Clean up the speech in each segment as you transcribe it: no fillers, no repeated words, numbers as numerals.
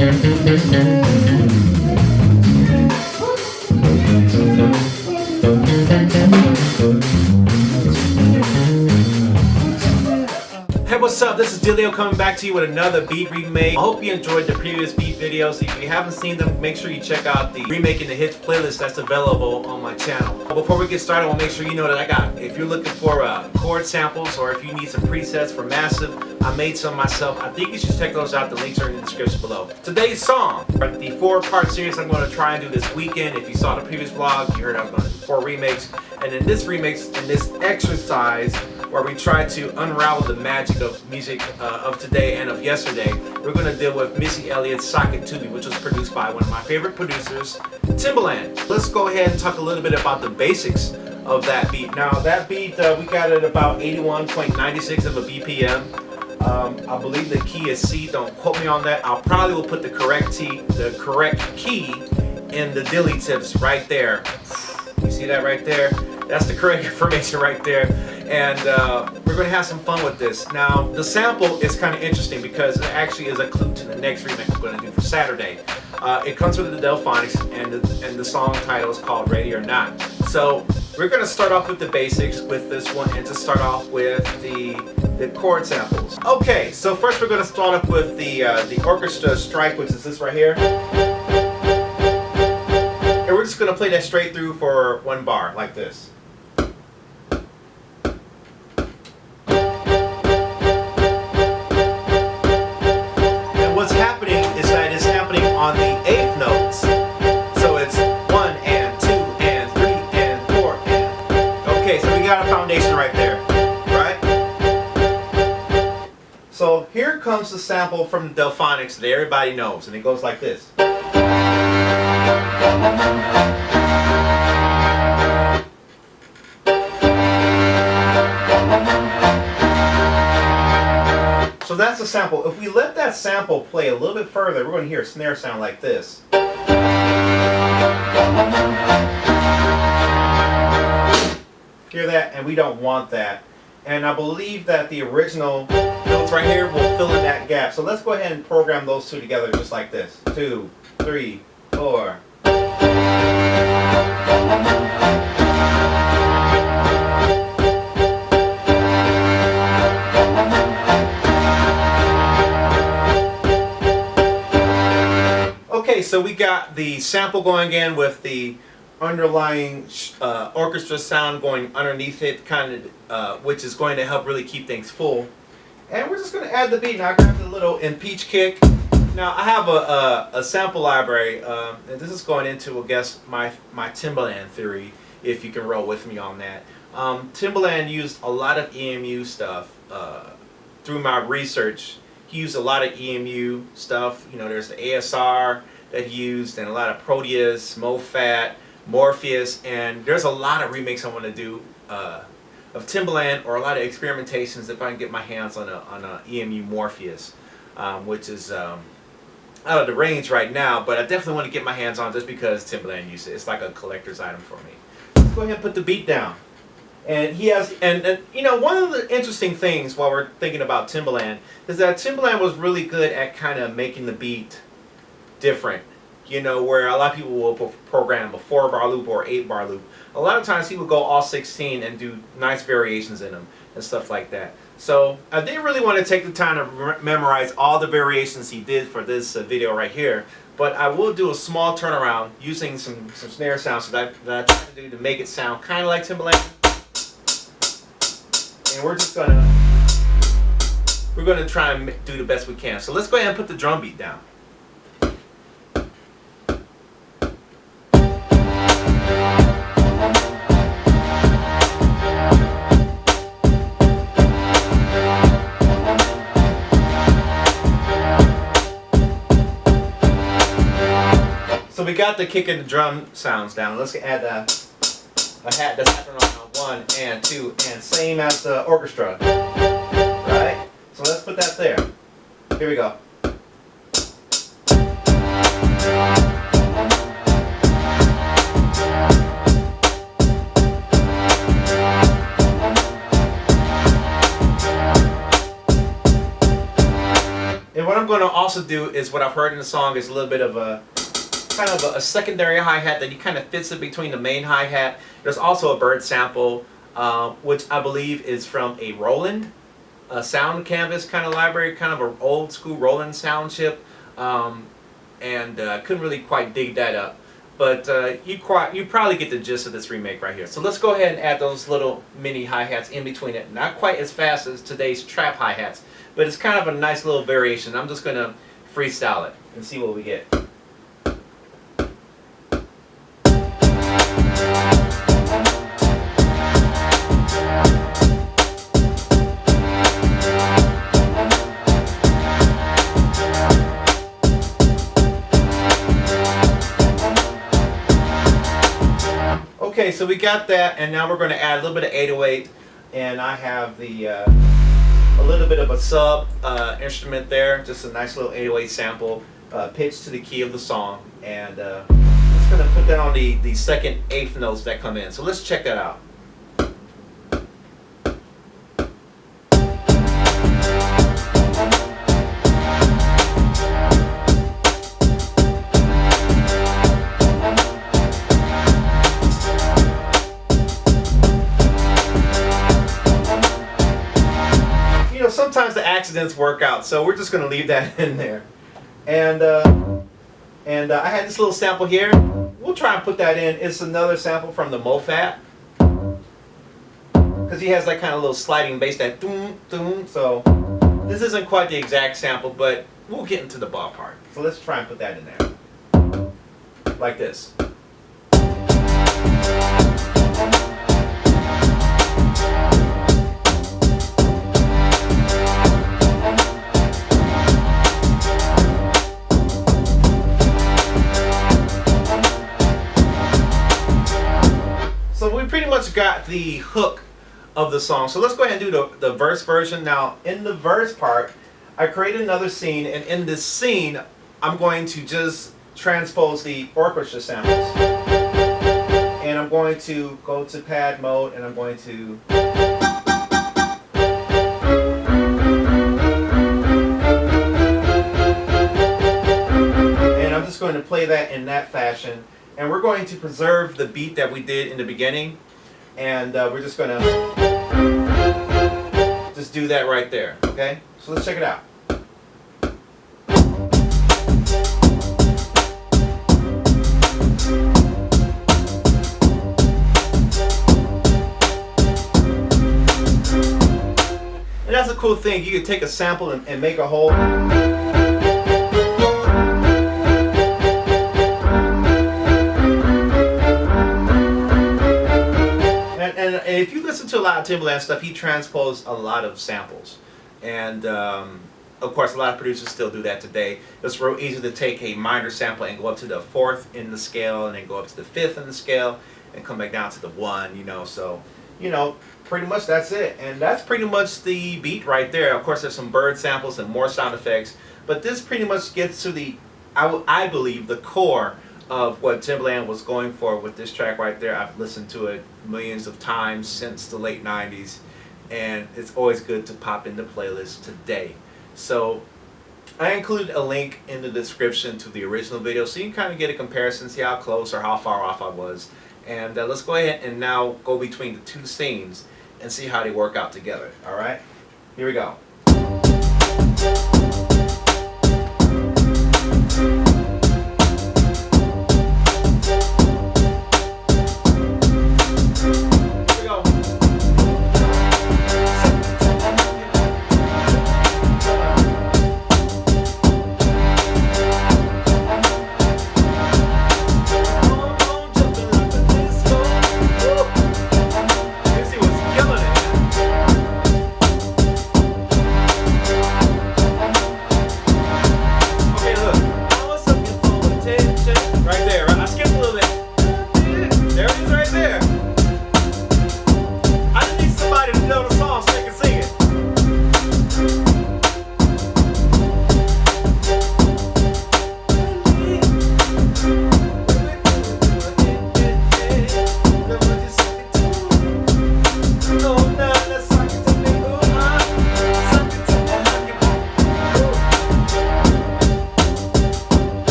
Hey, what's up? This is Dillio coming back to you with another beat remake. I hope you enjoyed the previous beat videos. If you haven't seen them, make sure you check out the Remaking the Hits playlist that's available on my channel. Before we get started, I want to make sure you know that I got, if you're looking for chord samples or if you need some presets for Massive, I made some myself. I think you should check those out. The links are in the description below. Today's song, the 4-part series I'm going to try and do this weekend. If you saw the previous vlog, you heard I was going to do 4 remakes. And in this remix, in this exercise, where we try to unravel the magic of music of today and of yesterday, we're going to deal with Missy Elliott's Socket to Me, which was produced by one of my favorite producers, Timbaland. Let's go ahead and talk a little bit about the basics of that beat. Now, that beat, we got it about 81.96 of a BPM. I believe the key is C. Don't quote me on that. I'll probably will put the correct key in the dilly tips right there. You see that right there? That's the correct information right there. And we're going to have some fun with this. Now, the sample is kind of interesting because it actually is a clue to the next remix we're going to do for Saturday. It comes with the delfonics, and the song title is called Ready or Not. So we're going to start off with the basics with this one and just start off with the chord samples. Okay, so first we're going to start off with the Orchestra strike, which is this right here. And we're just going to play that straight through for 1 bar, like this. And what's happening is that it's happening on the 8th notes. So it's 1 and 2 and 3 and 4 and... Okay, so we got a foundation right there, right? So here comes the sample from the delfonics that everybody knows, and it goes like this. So that's the sample. If we let that sample play a little bit further, we're going to hear a snare sound like this. Hear that? And we don't want that. And I believe that the original notes right here will fill in that gap. So let's go ahead and program those two together just like this. 2, 3, 4. Okay, so we got the sample going again with the underlying orchestra sound going underneath it, kind of, which is going to help really keep things full. And we're just going to add the beat. Now I grabbed a little impeach kick. Now I have a sample library, and this is going into, I guess, my Timbaland theory, if you can roll with me on that. Timbaland used a lot of EMU stuff through my research. He used a lot of EMU stuff. You know, there's the ASR that he used, and a lot of Proteus, MoFat, Morpheus, and there's a lot of remakes I want to do of Timbaland, or a lot of experimentations if I can get my hands on a EMU Morpheus, which is out of the range right now, but I definitely want to get my hands on it just because Timbaland used it. It's like a collector's item for me. Let's go ahead and put the beat down. And he has, and you know, one of the interesting things while we're thinking about Timbaland is that Timbaland was really good at kind of making the beat different. You know, where a lot of people will program a 4-bar loop or 8-bar loop. A lot of times he would go all 16 and do nice variations in them and stuff like that. So I didn't really want to take the time to memorize all the variations he did for this video right here, but I will do a small turnaround using some snare sounds that I try to do to make it sound kind of like Timbaland. And we're gonna try and do the best we can. So let's go ahead and put the drum beat down. So we got the kick and the drum sounds down. Let's add a hat that's happening on 1 and 2, and same as the orchestra. Right? So let's put that there. Here we go. going to also do is what I've heard in the song is a little bit of a kind of a secondary hi-hat that he kind of fits in between the main hi-hat. There's also a bird sample, which I believe is from a Roland sound canvas kind of library, kind of an old school Roland sound chip, and couldn't really quite dig that up. But you probably get the gist of this remake right here. So let's go ahead and add those little mini hi-hats in between it. Not quite as fast as today's trap hi-hats, but it's kind of a nice little variation. I'm just going to freestyle it and see what we get. Okay, so we got that, and now we're going to add a little bit of 808, and I have the a little bit of a sub instrument there, just a nice little 808 sample, pitched to the key of the song, and I'm just going to put that on the second eighth notes that come in. So let's check that out. Sometimes the accidents work out, so we're just going to leave that in there. And I had this little sample here. We'll try and put that in. It's another sample from the Mofat, because he has that kind of little sliding bass, that doom doom. So this isn't quite the exact sample, but we'll get into the ballpark. So let's try and put that in there, like this. So we pretty much got the hook of the song. So let's go ahead and do the verse version. Now, in the verse part, I created another scene, and in this scene, I'm going to just transpose the orchestra samples. And I'm going to go to pad mode, and I'm going to... And I'm just going to play that in that fashion. And we're going to preserve the beat that we did in the beginning, and we're just going to just do that right there, okay? So let's check it out. And that's a cool thing. You can take a sample and make a whole... And if you listen to a lot of Timbaland stuff, he transposed a lot of samples. And of course, a lot of producers still do that today. It's real easy to take a minor sample and go up to the fourth in the scale, and then go up to the fifth in the scale, and come back down to the one, you know. So, you know, pretty much that's it. And that's pretty much the beat right there. Of course, there's some bird samples and more sound effects. But this pretty much gets to the, I believe, the core of what Timbaland was going for with this track right there. I've listened to it millions of times since the late 90s, and it's always good to pop in the playlist today. So I included a link in the description to the original video, so you can kind of get a comparison, see how close or how far off I was. And let's go ahead and now go between the two scenes and see how they work out together. Alright, here we go.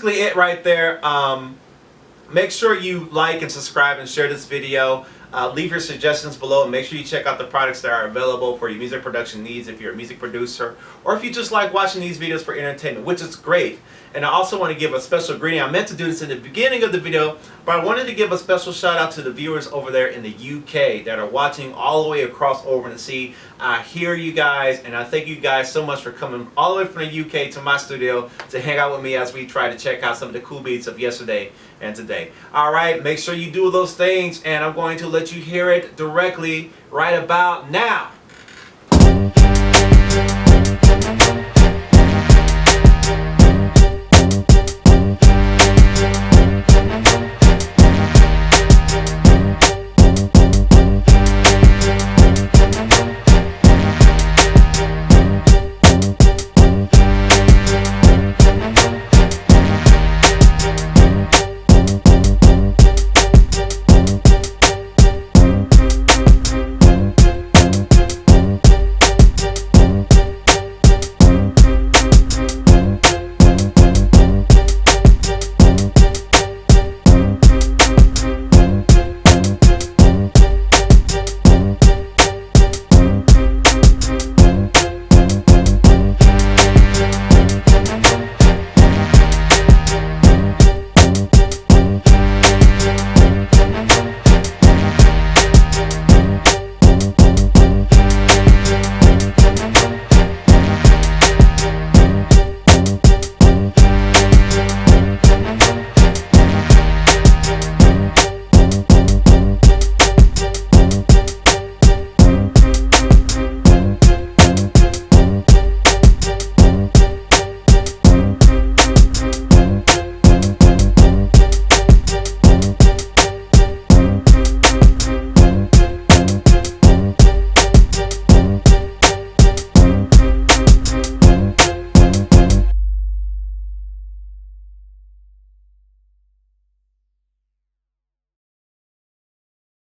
basically it right there. Make sure you like and subscribe and share this video. Leave your suggestions below, and make sure you check out the products that are available for your music production needs if you're a music producer, or if you just like watching these videos for entertainment, which is great. And I also want to give a special greeting. I meant to do this in the beginning of the video, but I wanted to give a special shout out to the viewers over there in the UK that are watching all the way across over the sea. I hear you guys, and I thank you guys so much for coming all the way from the UK to my studio to hang out with me as we try to check out some of the cool beats of yesterday and today. Alright, make sure you do those things, and I'm going to let you hear it directly right about now.